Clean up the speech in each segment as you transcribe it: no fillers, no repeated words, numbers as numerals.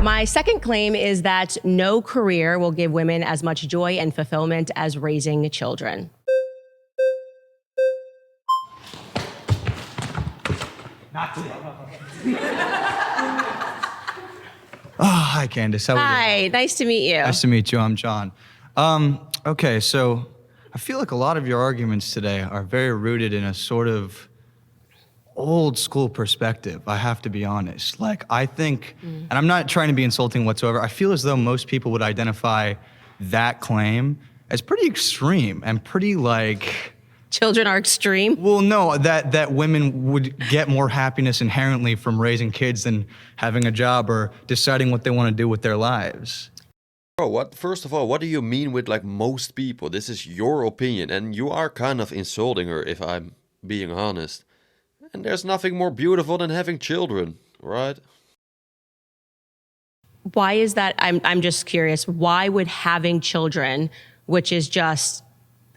My second claim is that no career will give women as much joy and fulfillment as raising children. Not today. Oh, hi, Candice. How are you? Hi, nice to meet you. Nice to meet you. I'm John. Okay, so I feel like a lot of your arguments today are very rooted in a sort of old school perspective, I have to be honest. Like, I think, and I'm not trying to be insulting whatsoever, I feel as though most people would identify that claim as pretty extreme and pretty like... Children are extreme? Well, no, that women would get more happiness inherently from raising kids than having a job or deciding what they want to do with their lives. Bro, first of all, what do you mean with like most people? This is your opinion and you are kind of insulting her if I'm being honest. And there's nothing more beautiful than having children, right? Why is that? I'm just curious. Why would having children, which is just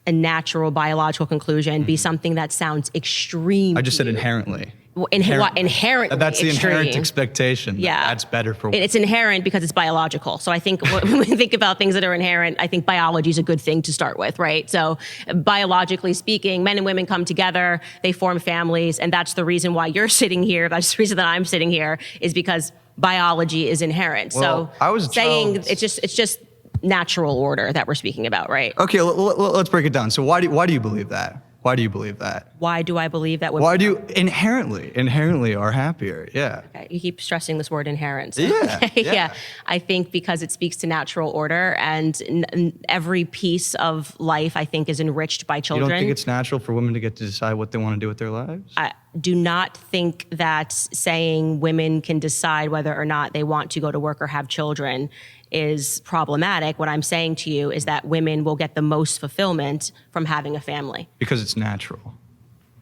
a natural biological conclusion, be something that sounds extreme? I just said inherently. Inherently. That's the extreme. inherent expectation. Yeah. That's better for women. It's inherent because it's biological. So I think when we think about things that are inherent, I think biology is a good thing to start with, right? So biologically speaking, men and women come together, they form families, and that's the reason why you're sitting here. That's the reason that I'm sitting here, is because biology is inherent. Well, so I was saying told... it's just natural order that we're speaking about, right? Okay, let's break it down. So why do you believe that? Why do you believe that? Why do I believe that women... Why do you inherently are happier? Yeah. Okay, you keep stressing this word inherent. So. Yeah, Okay, yeah. I think because it speaks to natural order, and every piece of life, I think, is enriched by You children. don't think it's natural for women to get to decide what they want to do with their lives? I do not think that saying women can decide whether or not they want to go to work or have children is problematic. What I'm saying to you is that women will get the most fulfillment from having a family. Because it's natural.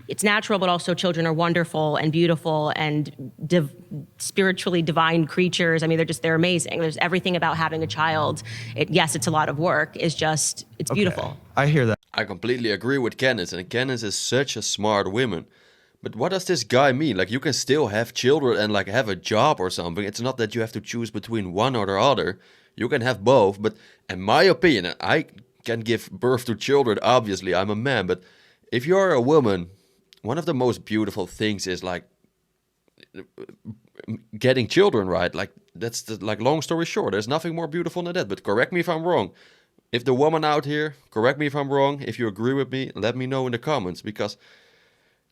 It's natural, but also children are wonderful and beautiful and spiritually divine creatures. I mean, they're amazing. There's everything about having a child. Yes, it's a lot of work. It's beautiful. I hear that. I completely agree with Candice, and Candice is such a smart woman. But what does this guy mean? Like, you can still have children and like have a job or something. It's not that you have to choose between one or the other. You can have both. But in my opinion, I can give birth to children. Obviously, I'm a man. But if you're a woman, one of the most beautiful things is like getting children, right? Like, that's the, like, long story short, there's nothing more beautiful than that. But correct me if I'm wrong. If the woman out here, correct me if I'm wrong. If you agree with me, let me know in the comments, because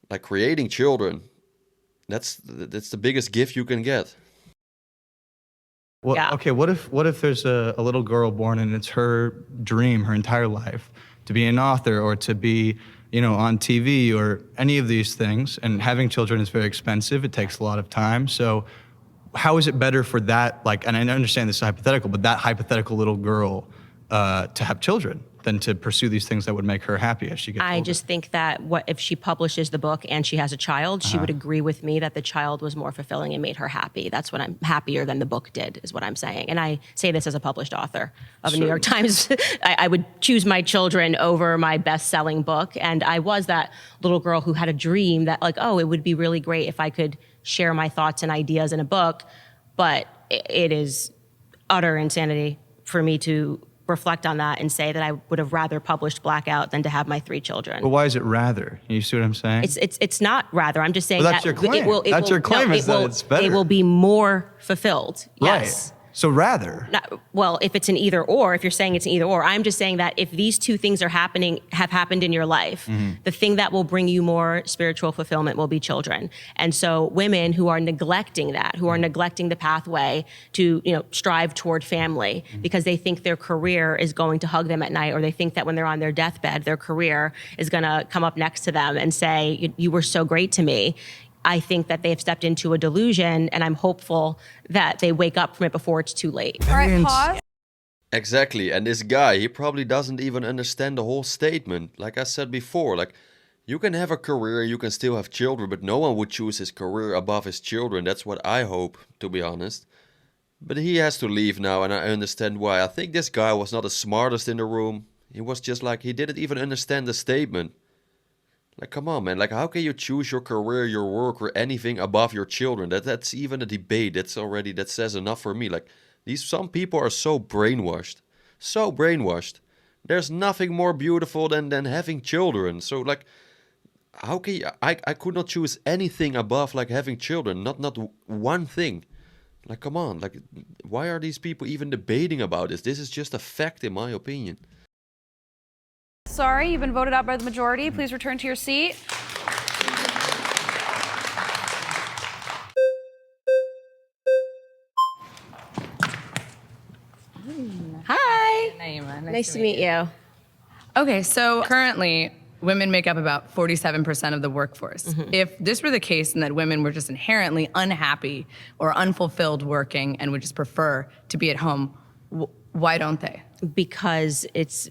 like creating children, that's the biggest gift you can get. Well, Yeah. okay, what if there's a little girl born and it's her dream her entire life to be an author or to be, on TV or any of these things, and having children is very expensive, it takes a lot of time. So how is it better for that, like, and I understand this is hypothetical, but that hypothetical little girl to have children than to pursue these things that would make her happy as she gets older? I just think that if she publishes the book and she has a child, she would agree with me that the child was more fulfilling and made her happy. That's what I'm happier than the book did, is what I'm saying. And I say this as a published author of a New York Times. I would choose my children over my best-selling book. And I was that little girl who had a dream that, like, oh, it would be really great if I could share my thoughts and ideas in a book. But it is utter insanity for me to reflect on that and say that I would have rather published Blackout than to have my 3 children. But why is it rather? You see what I'm saying? It's not rather. I'm just saying Well, that's that your claim. it It's better. It will be more fulfilled. Yes. Right. So rather. Well, if it's an either or, if you're saying it's an either or, I'm just saying that if these two things have happened in your life, the thing that will bring you more spiritual fulfillment will be children. And so women who are neglecting that, who are neglecting the pathway to, strive toward family because they think their career is going to hug them at night, or they think that when they're on their deathbed, their career is going to come up next to them and say, you were so great to me. I think that they've stepped into a delusion, and I'm hopeful that they wake up from it before it's too late. All right, pause. Exactly, and this guy, he probably doesn't even understand the whole statement. Like I said before, like, you can have a career, you can still have children, but no one would choose his career above his children. That's what I hope, to be honest. But he has to leave now, and I understand why. I think this guy was not the smartest in the room. He was just like, he didn't even understand the statement. Like, come on, man. Like, how can you choose your career, your work, or anything above your children? That's even a debate. That says enough for me. Like, some people are so brainwashed. So brainwashed. There's nothing more beautiful than having children. So, like, how can you, I could not choose anything above, like, having children. Not one thing. Like, come on. Like, why are these people even debating about this? This is just a fact, in my opinion. Sorry, you've been voted out by the majority. Please return to your seat. Hi. Naima, Nice to meet you. Okay, so currently women make up about 47% of the workforce. If this were the case and that women were just inherently unhappy or unfulfilled working and would just prefer to be at home, why don't they? Because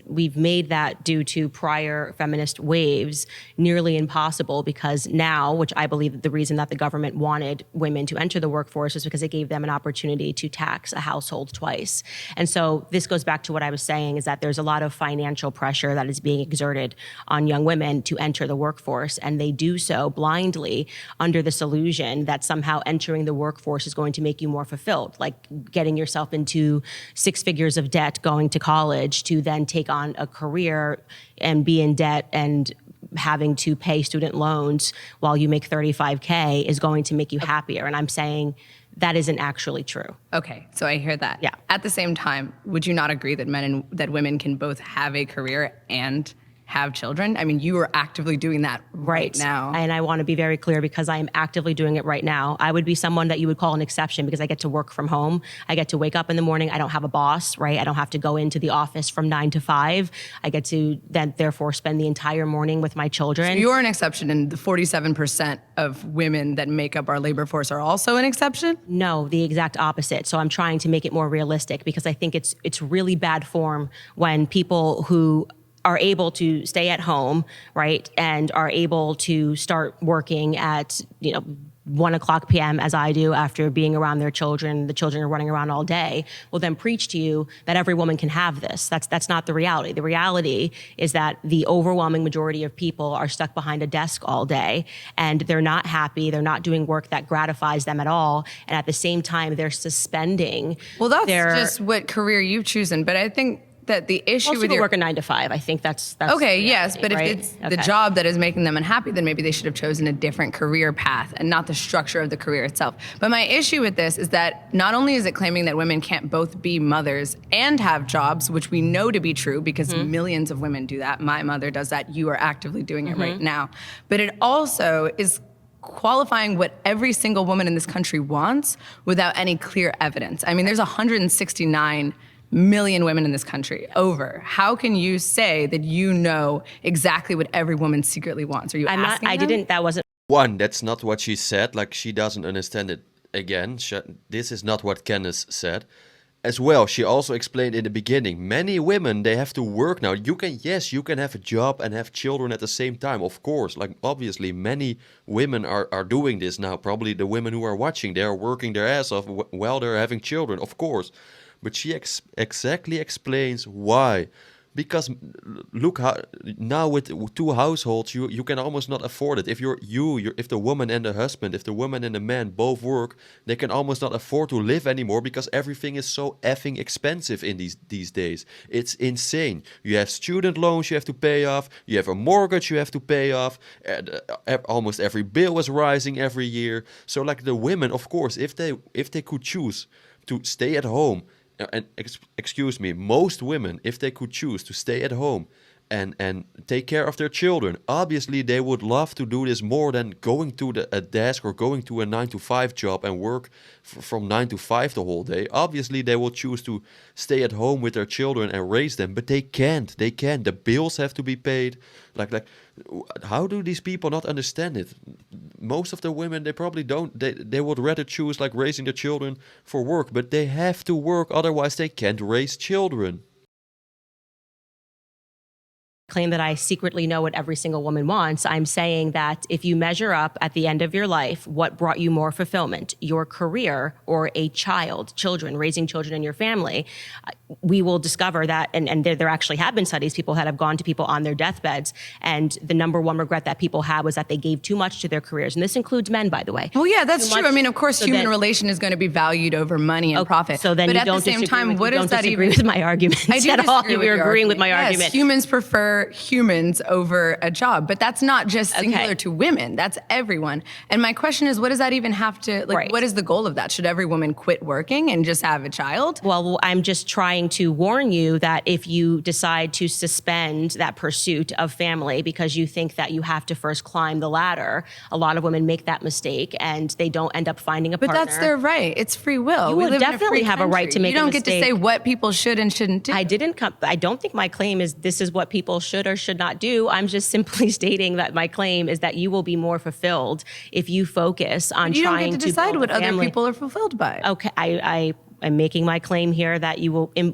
we've made that due to prior feminist waves nearly impossible, because now, which I believe that the reason that the government wanted women to enter the workforce is because it gave them an opportunity to tax a household twice. And so this goes back to what I was saying, is that there's a lot of financial pressure that is being exerted on young women to enter the workforce, and they do so blindly under this illusion that somehow entering the workforce is going to make you more fulfilled, like getting yourself into 6 figures of debt, going to college, to then take on a career and be in debt and having to pay student loans while you make 35K is going to make you happier. And I'm saying that isn't actually true. Okay, so I hear that. Yeah. At the same time, would you not agree that that women can both have a career and have children? I mean, you are actively doing that right now. And I want to be very clear, because I am actively doing it right now. I would be someone that you would call an exception, because I get to work from home. I get to wake up in the morning. I don't have a boss, right? I don't have to go into the office from 9 to 5. I get to then therefore spend the entire morning with my children. So you're an exception, and the 47% of women that make up our labor force are also an exception? No, the exact opposite. So I'm trying to make it more realistic, because I think it's really bad form when people who are able to stay at home, right, and are able to start working at, 1:00 p.m. as I do, after being around their children, the children are running around all day, will then preach to you that every woman can have this. That's not the reality. The reality is that the overwhelming majority of people are stuck behind a desk all day, and they're not happy. They're not doing work that gratifies them at all. And at the same time, they're suspending. Well, that's just what career you've chosen. But I think that the issue with your work a 9 to 5. I think that's okay. reality, Yes, but right? if it's the job that is making them unhappy, then maybe they should have chosen a different career path and not the structure of the career itself. But my issue with this is that not only is it claiming that women can't both be mothers and have jobs, which we know to be true because millions of women do that. My mother does that. You are actively doing it right now. But it also is qualifying what every single woman in this country wants without any clear evidence. I mean, there's 169 million women in this country. How can you say that you know exactly what every woman secretly wants? Are you asking them? That wasn't. One, that's not what she said. Like, she doesn't understand it. Again, this is not what Candice said. As well, she also explained in the beginning, many women, they have to work now. You can have a job and have children at the same time, of course. Like, obviously, many women are doing this now. Probably the women who are watching, they are working their ass off while they're having children, of course. But she exactly explains why. Because look how now with 2 households, you can almost not afford it. If if the woman and the husband, if the woman and the man both work, they can almost not afford to live anymore, because everything is so effing expensive in these days. It's insane. You have student loans you have to pay off. You have a mortgage you have to pay off. Almost every bill is rising every year. So like the women, of course, if they could choose to stay at home. And excuse me, most women, if they could choose to stay at home and take care of their children, obviously they would love to do this more than going to a desk or going to a 9 to 5 job and work from 9 to 5 the whole day. Obviously they will choose to stay at home with their children and raise them, but they can't. The bills have to be paid. Like how do these people not understand it? Most of the women, they probably don't. They would rather choose like raising their children for work, but they have to work, otherwise they can't raise children. claim that I secretly know what every single woman wants. I'm saying that if you measure up at the end of your life, what brought you more fulfillment, your career or a child, children, raising children in your family, we will discover that, and there actually have been studies, people that have gone to people on their deathbeds, and the number one regret that people had was that they gave too much to their careers. And this includes men, by the way. Well, yeah, that's Too true. much. I mean, of course, So human then- relation is going to be valued over money and profit. So then but you at don't the same disagree time, with, what you does don't that disagree even? with my arguments I do at all. disagree with You're your agreeing with my Yes, argument. humans prefer humans over a job, but that's not just singular Okay. to women. That's everyone. And my question is, what does that even have to, like, Right. what is the goal of that? Should every woman quit working and just have a child? Well, I'm just trying to warn you that if you decide to suspend that pursuit of family because you think that you have to first climb the ladder, a lot of women make that mistake and they don't end up finding a But partner. that's their right. It's free will. You We would live in a definitely free have a right country. to make You a don't get to mistake. say what people should and shouldn't do. I don't think my claim is this is what people should or should not do. I'm just simply stating that my claim is that you will be more fulfilled if you focus on You don't trying get to decide build what a other family. people are fulfilled by. Okay, I'm making my claim here that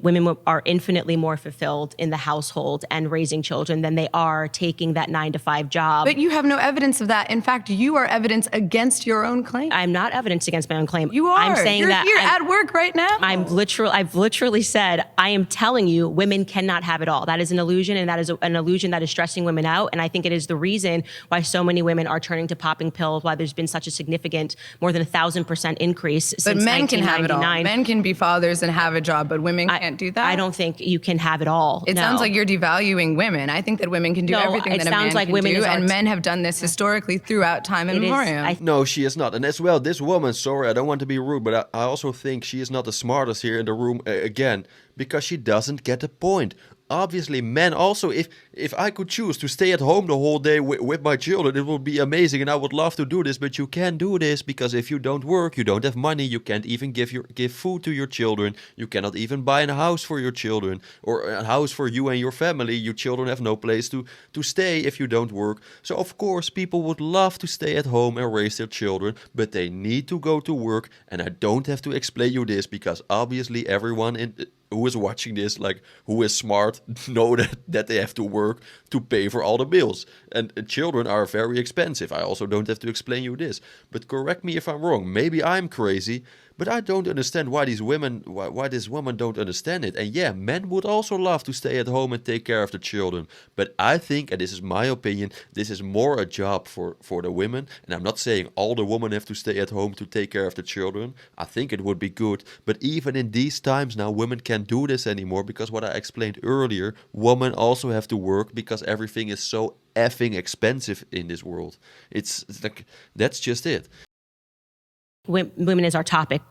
women are infinitely more fulfilled in the household and raising children than they are taking that 9-to-5 job. But you have no evidence of that. In fact, you are evidence against your own claim. I'm not evidence against my own claim. You are. I'm saying You're that here at work right now. I've literally said, I am telling you, women cannot have it all. That is an illusion, and that is an illusion that is stressing women out. And I think it is the reason why so many women are turning to popping pills, why there's been such a significant, more than 1,000% increase But since men can have it all. 1999. Men can be fathers and have a job, but women can't do that. I don't think you can have it all. It No. sounds like you're devaluing women. I think that women can do No, everything it that a man sounds like can women do, is and art. men have done this historically throughout time It is- immemorial. No, she is not. And as well, this woman, sorry, I don't want to be rude, but I also think she is not the smartest here in the room again, because she doesn't get the point. Obviously, men also, if I could choose to stay at home the whole day with my children, it would be amazing and I would love to do this, but you can't do this because if you don't work, you don't have money, you can't even give food to your children, you cannot even buy a house for your children or a house for you and your family. Your children have no place to stay if you don't work. So of course, people would love to stay at home and raise their children, but they need to go to work, and I don't have to explain you this because obviously everyone who is watching this, like who is smart, know that they have to work to pay for all the bills. And children are very expensive. I also don't have to explain you this. But correct me if I'm wrong. Maybe I'm crazy, but I don't understand why these women, why this woman don't understand it. And yeah, men would also love to stay at home and take care of the children. But I think, and this is my opinion, this is more a job for the women. And I'm not saying all the women have to stay at home to take care of the children. I think it would be good. But even in these times now, women can't do this anymore because what I explained earlier, women also have to work because everything is so effing expensive in this world. It's like, that's just it. Women is our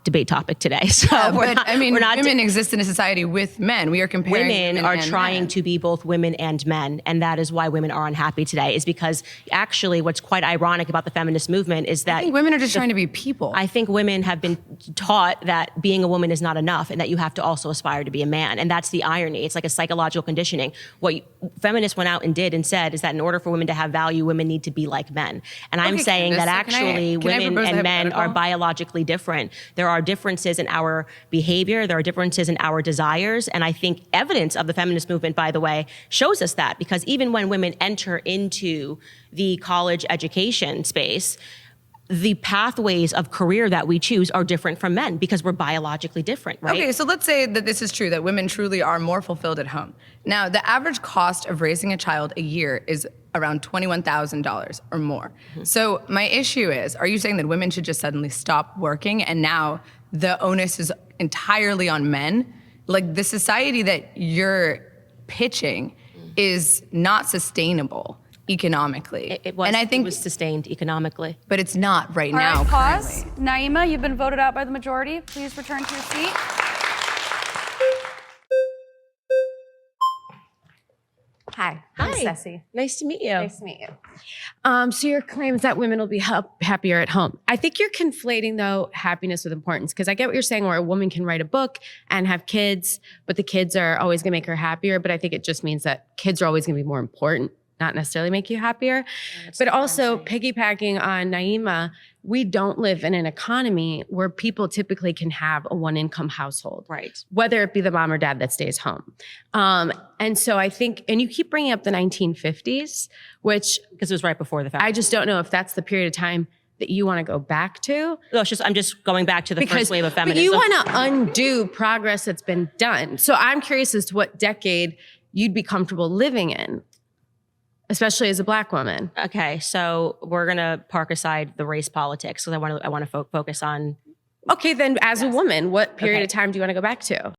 debate topic today. So women exist in a society with men. We are comparing women are and trying men. to be both women and men, and that is why women are unhappy today, is because actually what's quite ironic about the feminist movement is that I think women are just trying to be people. I think women have been taught that being a woman is not enough and that you have to also aspire to be a man. And that's the irony. It's like a psychological conditioning. What feminists went out and did and said is that in order for women to have value, women need to be like men. And I'm Okay, saying Candice, that so can I actually women propose a and men are hypothetical? biologically different. There are differences in our behavior. There are differences in our desires. And I think evidence of the feminist movement, by the way, shows us that, because even when women enter into the college education space, the pathways of career that we choose are different from men because we're biologically different, right? Okay, so let's say that this is true, that women truly are more fulfilled at home. Now, the average cost of raising a child a year is around $21,000 or more. Mm-hmm. So my issue is, are you saying that women should just suddenly stop working and now the onus is entirely on men? Like, the society that you're pitching is not sustainable economically. It was, and I think, it was sustained economically. but it's not right All now. right, pause. currently. Naima, you've been voted out by the majority. Please return to your seat. Hi, I'm Hi. Ceci. Nice to meet you. Nice to meet you. So your claim is that women will be happier at home. I think you're conflating, though, happiness with importance, because I get what you're saying, where a woman can write a book and have kids, but the kids are always going to make her happier. But I think it just means that kids are always going to be more important, not necessarily make you happier. But also piggybacking on Naima, we don't live in an economy where people typically can have a one-income household. Right. Whether it be the mom or dad that stays home. And so I think, and you keep bringing up the 1950s, which Because it was right before the fact. I just don't know if that's the period of time that you want to go back to. No, it's just, I'm just going back to the first wave of But feminism. you want to undo progress that's been done. So I'm curious as to what decade you'd be comfortable living in, especially as a Black woman. Okay, so we're gonna park aside the race politics because I want to focus on. Okay, then as a woman, what period Okay. of time do you want to go back to?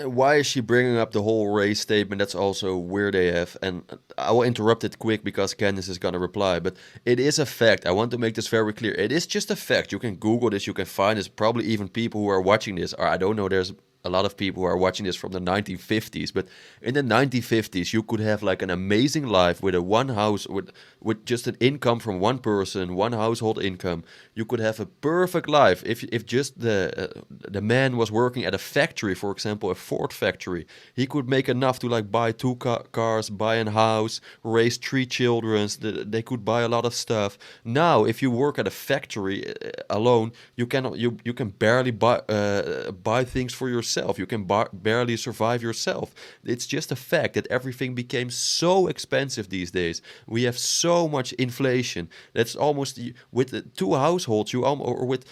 Why is she bringing up the whole race statement? That's also weird AF. And I will interrupt it quick because Candice is going to reply. But it is a fact. I want to make this very clear. It is just a fact. You can Google this. You can find this. Probably even people who are watching this, or I don't know, there's a lot of people who are watching this from the 1950s. But in the 1950s, you could have like an amazing life with a one house, with just an income from one person, one household income. You could have a perfect life if just the man was working at a factory, for example, a Ford factory. He could make enough to like buy two cars, buy a house, raise 3 children. They could buy a lot of stuff. Now, if you work at a factory alone, you can barely buy things for yourself. You can barely survive yourself. It's just a fact that everything became so expensive these days. We have so much inflation. That's almost with 2 households, or with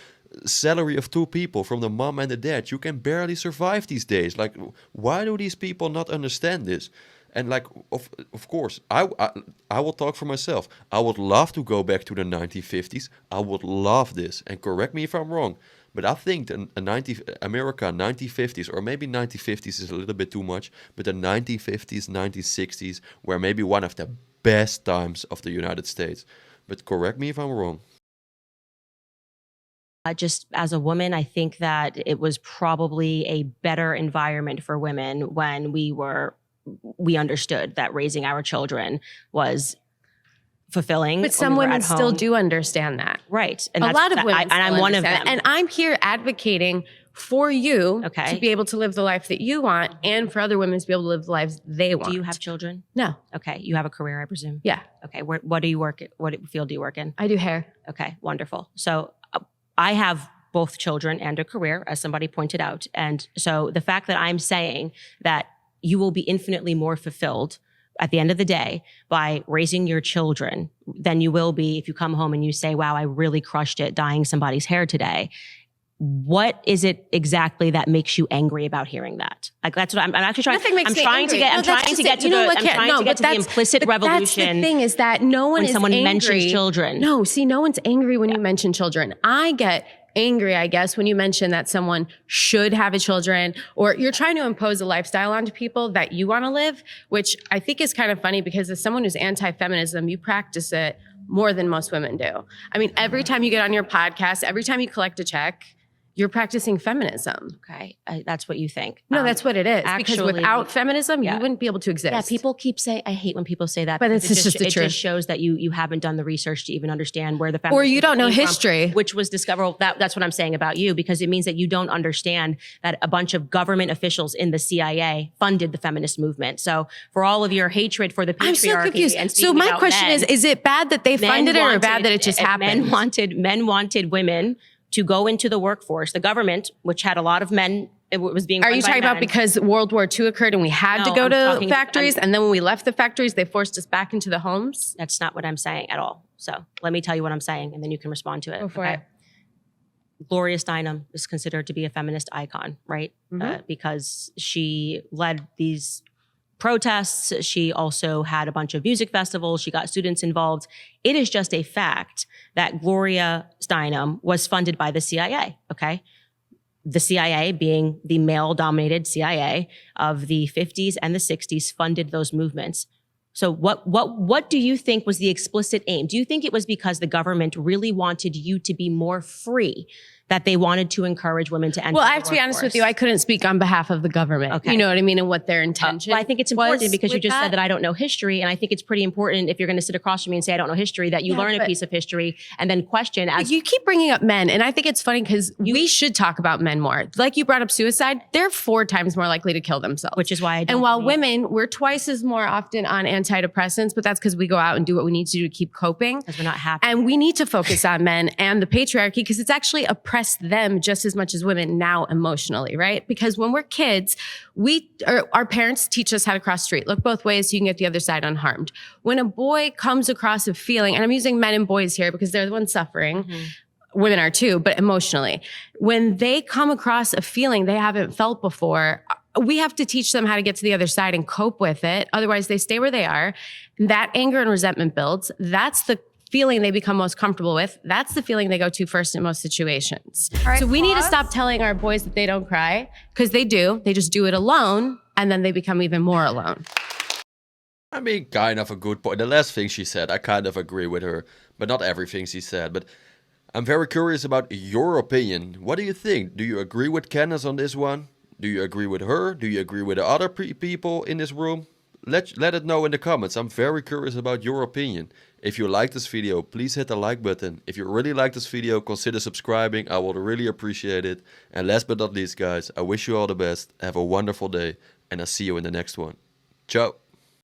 salary of 2 people, from the mom and the dad, you can barely survive these days. Like, why do these people not understand this? And like, of course, I will talk for myself. I would love to go back to the 1950s. I would love this. And correct me if I'm wrong, but I think America 1950s, or maybe 1950s is a little bit too much, but the 1950s, 1960s were maybe one of the best times of the United States. But correct me if I'm wrong. Just as a woman, I think that it was probably a better environment for women when we understood that raising our children was fulfilling. But some women still do understand that. Right. And A lot of women and I'm still one of understand them. that. And I'm here advocating for you Okay. to be able to live the life that you want, and for other women to be able to live the lives they want. Do you have children? No. Okay. You have a career, I presume? Yeah. Okay. What do you work at? What field do you work in? I do hair. Okay. Wonderful. So I have both children and a career, as somebody pointed out. And so the fact that I'm saying that you will be infinitely more fulfilled at the end of the day by raising your children than you will be if you come home and you say, wow, I really crushed it dyeing somebody's hair today. What is it exactly that makes you angry about hearing that? Like, that's what I'm actually trying. Nothing makes I'm me trying angry. to get. No, I'm that's trying to just get it. to You know the. what, I'm Kat? trying No, to get but to the that's- implicit but revolution. That's the thing, is that no one when is someone angry. mentions children. No, see, no one's angry when you mention children. I get angry, I guess, when you mention that someone should have a children, or you're trying to impose a lifestyle onto people that you want to live, which I think is kind of funny because as someone who's anti-feminism, you practice it more than most women do. I mean, every time you get on your podcast, every time you collect a check, you're practicing feminism. Okay, that's what you think. No, that's what it is. Because actually, without feminism, yeah. you wouldn't be able to exist. Yeah, people keep saying, I hate when people say that. But because it's just the it truth. just shows that you haven't done the research to even understand where the feminist Or you don't know came from, history. which was discovered. That's what I'm saying about you, because it means that you don't understand that a bunch of government officials in the CIA funded the feminist movement. So for all of your hatred for the patriarchy, I'm so confused. and So speaking my about question men, is it bad that they men funded it or wanted- bad that it just happened? Men wanted women to go into the workforce. The government, which had a lot of men, it was being. Are run you by talking about men. because World War II occurred and we had No, to go I'm to talking- factories, and then when we left the factories, they forced us back into the homes? That's not what I'm saying at all. So let me tell you what I'm saying, and then you can respond to it. Go for it. Gloria Steinem is considered to be a feminist icon, right? Because she led these protests. She also had a bunch of music festivals. She got students involved. It is just a fact that Gloria Steinem was funded by the CIA, okay? The CIA, being the male-dominated CIA of the 50s and the 60s, funded those movements. So what do you think was the explicit aim? Do you think it was because the government really wanted you to be more free that they wanted to encourage women to enter Well, the I have to be honest with workforce. you. I couldn't speak on behalf of the government. Okay. You know what I mean? And what their intention Well, I think it's important was because you with just said that I don't know history. And I think it's pretty important if you're going to sit across from me and say, I don't know history, that you Yeah, learn a but- piece of history and then question as You keep bringing up men, and I think it's funny because we should talk about men more. Like you brought up suicide, they're 4 times more likely to kill themselves. which is why I don't And while believe- women, we're twice as more often on antidepressants, but that's because we go out and do what we need to do to keep coping. because we're not happy. And we need to focus on men and the patriarchy because it's actually oppressed them just as much as women now emotionally, right? Because when we're kids, our parents teach us how to cross street. Look both ways so you can get the other side unharmed. When a boy comes across a feeling, and I'm using men and boys here because they're the ones suffering, women are too, but emotionally. When they come across a feeling they haven't felt before, we have to teach them how to get to the other side and cope with it. Otherwise, they stay where they are. That anger and resentment builds. That's the feeling they become most comfortable with. That's the feeling they go to first in most situations. right, So we need to pause. stop telling our boys that they don't cry because they do. They just do it alone, and then they become even more alone. I mean, kind of a good point. The last thing she said, I kind of agree with her, but not everything she said. But I'm very curious about your opinion. What do you think? Do you agree with Candice on this one? Do you agree with her? Do you agree with the other people in this room? Let it know in the comments. I'm very curious about your opinion. If you like this video, please hit the like button. If you really like this video, consider subscribing. I would really appreciate it. And last but not least, guys, I wish you all the best. Have a wonderful day, and I'll see you in the next one. Ciao.